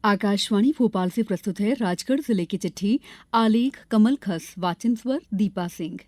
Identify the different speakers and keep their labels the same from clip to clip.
Speaker 1: आकाशवाणी भोपाल से प्रस्तुत है राजगढ़ जिले की चिट्ठी। आलेख कमल खस, वाचन स्वर दीपा सिंह।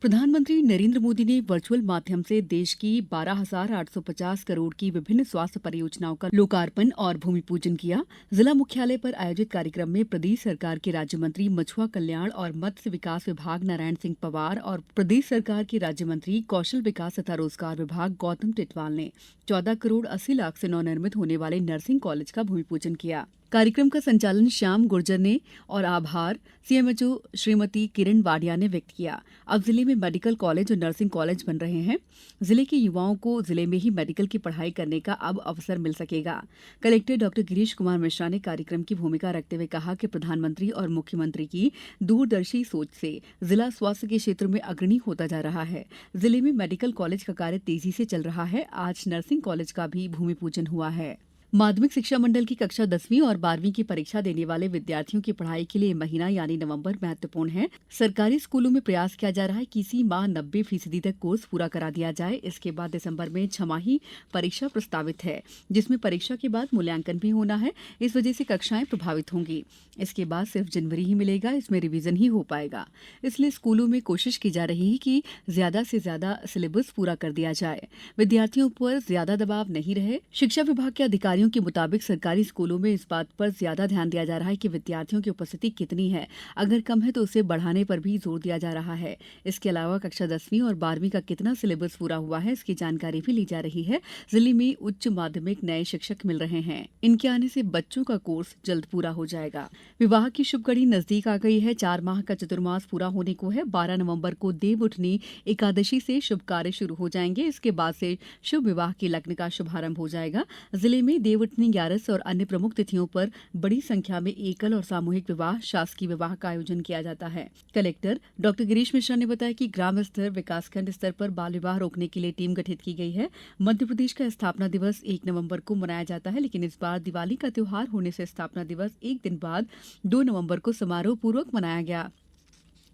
Speaker 1: प्रधानमंत्री नरेंद्र मोदी ने वर्चुअल माध्यम से देश की 12,850 करोड़ की विभिन्न स्वास्थ्य परियोजनाओं का लोकार्पण और भूमि पूजन किया। जिला मुख्यालय पर आयोजित कार्यक्रम में प्रदेश सरकार के राज्य मंत्री मछुआ कल्याण और मत्स्य विकास विभाग नारायण सिंह पवार और प्रदेश सरकार के राज्य मंत्री कौशल विकास तथा रोजगार विभाग गौतम टिटवाल ने 14 करोड़ 80 लाख से नवनिर्मित होने वाले नर्सिंग कॉलेज का भूमि पूजन किया। कार्यक्रम का संचालन श्याम गुर्जर ने और आभार सीएमएचओ श्रीमती किरण वाडिया ने व्यक्त किया। अब जिले में मेडिकल कॉलेज और नर्सिंग कॉलेज बन रहे हैं। जिले के युवाओं को जिले में ही मेडिकल की पढ़ाई करने का अब अवसर मिल सकेगा। कलेक्टर डॉक्टर गिरीश कुमार मिश्रा ने कार्यक्रम की भूमिका रखते हुए कहा कि प्रधानमंत्री और मुख्यमंत्री की दूरदर्शी सोच से जिला स्वास्थ्य के क्षेत्र में अग्रणी होता जा रहा है। जिले में मेडिकल कॉलेज का कार्य तेजी से चल रहा है। आज नर्सिंग कॉलेज का भी भूमि पूजन हुआ है। माध्यमिक शिक्षा मंडल की कक्षा 10वीं और 12वीं की परीक्षा देने वाले विद्यार्थियों की पढ़ाई के लिए महीना यानी नवंबर महत्वपूर्ण है। सरकारी स्कूलों में प्रयास किया जा रहा है कि इसी माह 90% तक कोर्स पूरा करा दिया जाए। इसके बाद दिसंबर में छमाही परीक्षा प्रस्तावित है, जिसमें परीक्षा के बाद मूल्यांकन भी होना है। इस वजह से कक्षाएं प्रभावित होंगी। इसके बाद सिर्फ जनवरी ही मिलेगा, इसमें रिवीजन ही हो पाएगा। इसलिए स्कूलों में कोशिश की जा रही है कि ज्यादा से ज्यादा सिलेबस पूरा कर दिया जाए, विद्यार्थियों पर ज्यादा दबाव नहीं रहे। शिक्षा विभाग के अधिकारियों के मुताबिक सरकारी स्कूलों में इस बात पर ज्यादा ध्यान दिया जा रहा है कि विद्यार्थियों की उपस्थिति कितनी है। अगर कम है तो उसे बढ़ाने पर भी जोर दिया जा रहा है। इसके अलावा कक्षा 10वीं और 12वीं का कितना सिलेबस पूरा हुआ है, इसकी जानकारी भी ली जा रही है। जिले में उच्च माध्यमिक नए शिक्षक मिल रहे हैं। इनके आने से बच्चों का कोर्स जल्द पूरा हो जाएगा। विवाह की शुभ घड़ी नजदीक आ गई है। 4 माह का चतुर्मास पूरा होने को है। 12 नवंबर को देव उठनी एकादशी से शुभ कार्य शुरू हो जाएंगे। इसके बाद से शुभ विवाह के लग्न का शुभारंभ हो जाएगा। जिले में देवउठनी, ग्यारस और अन्य प्रमुख तिथियों पर बड़ी संख्या में एकल और सामूहिक विवाह, शासकीय विवाह का आयोजन किया जाता है। कलेक्टर डॉक्टर गिरीश मिश्रा ने बताया कि ग्राम स्तर, विकासखंड स्तर पर बाल विवाह रोकने के लिए टीम गठित की गई है। मध्यप्रदेश का स्थापना दिवस 1 नवंबर को मनाया जाता है, लेकिन इस बार दिवाली का त्योहार होने से स्थापना दिवस एक दिन बाद 2 नवंबर को समारोह पूर्वक मनाया गया।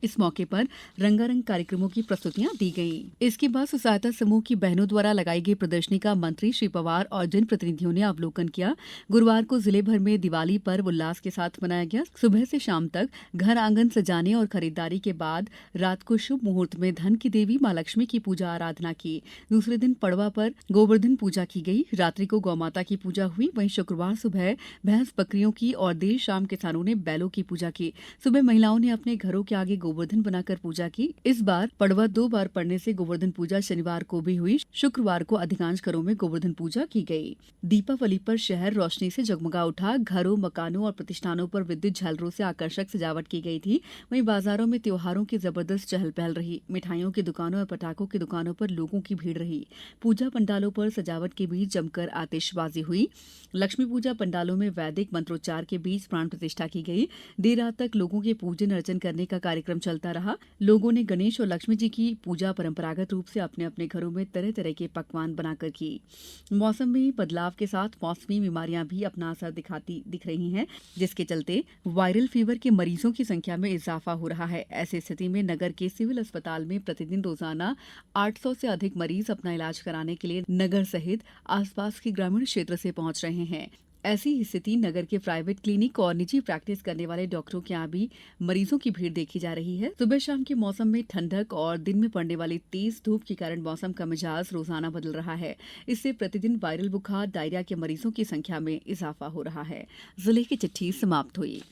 Speaker 1: इस मौके पर रंगारंग कार्यक्रमों की प्रस्तुतियां दी गईं। इसके बाद स्व सहायता समूह की बहनों द्वारा लगाई गई प्रदर्शनी का मंत्री श्री पवार और जनप्रतिनिधियों ने अवलोकन किया। गुरुवार को जिले भर में दिवाली पर्व उल्लास के साथ मनाया गया। सुबह से शाम तक घर आंगन सजाने और खरीदारी के बाद रात को शुभ मुहूर्त में धन की देवी मां लक्ष्मी की पूजा आराधना की। दूसरे दिन पड़वा पर गोवर्धन पूजा की गई। रात्रि को गौमाता की पूजा हुई। वहीं शुक्रवार सुबह भैंस बकरियों की और देर शाम किसानों ने बैलों की पूजा की। सुबह महिलाओं ने अपने घरों के आगे गोवर्धन बनाकर पूजा की। इस बार पड़वा 2 बार पड़ने से गोवर्धन पूजा शनिवार को भी हुई। शुक्रवार को अधिकांश घरों में गोवर्धन पूजा की गई। दीपावली पर शहर रोशनी से जगमगा उठा। घरों, मकानों और प्रतिष्ठानों पर विद्युत झालरों से आकर्षक सजावट की गई थी। वहीं बाजारों में त्योहारों की जबरदस्त चहल पहल रही। मिठाइयों की दुकानों और पटाखों की दुकानों पर लोगों की भीड़ रही। पूजा पंडालों पर सजावट के बीच जमकर आतिशबाजी हुई। लक्ष्मी पूजा पंडालों में वैदिक मंत्रोच्चार के बीच प्राण प्रतिष्ठा की गई। देर रात तक लोगों के पूजन अर्चन करने का कार्यक्रम चलता रहा। लोगों ने गणेश और लक्ष्मी जी की पूजा परंपरागत रूप से अपने अपने घरों में तरह तरह के पकवान बनाकर की। मौसम में बदलाव के साथ मौसमी बीमारियां भी अपना असर दिख रही हैं, जिसके चलते वायरल फीवर के मरीजों की संख्या में इजाफा हो रहा है। ऐसी स्थिति में नगर के सिविल अस्पताल में प्रतिदिन रोजाना 800 से अधिक मरीज अपना इलाज कराने के लिए नगर सहित आसपास के ग्रामीण क्षेत्र से पहुंच रहे हैं। ऐसी ही स्थिति नगर के प्राइवेट क्लिनिक और निजी प्रैक्टिस करने वाले डॉक्टरों के यहाँ भी मरीजों की भीड़ देखी जा रही है। सुबह शाम के मौसम में ठंडक और दिन में पड़ने वाली तेज धूप के कारण मौसम का मिजाज रोजाना बदल रहा है। इससे प्रतिदिन वायरल बुखार, डायरिया के मरीजों की संख्या में इजाफा हो रहा है। जिले की चिट्ठी समाप्त हुई।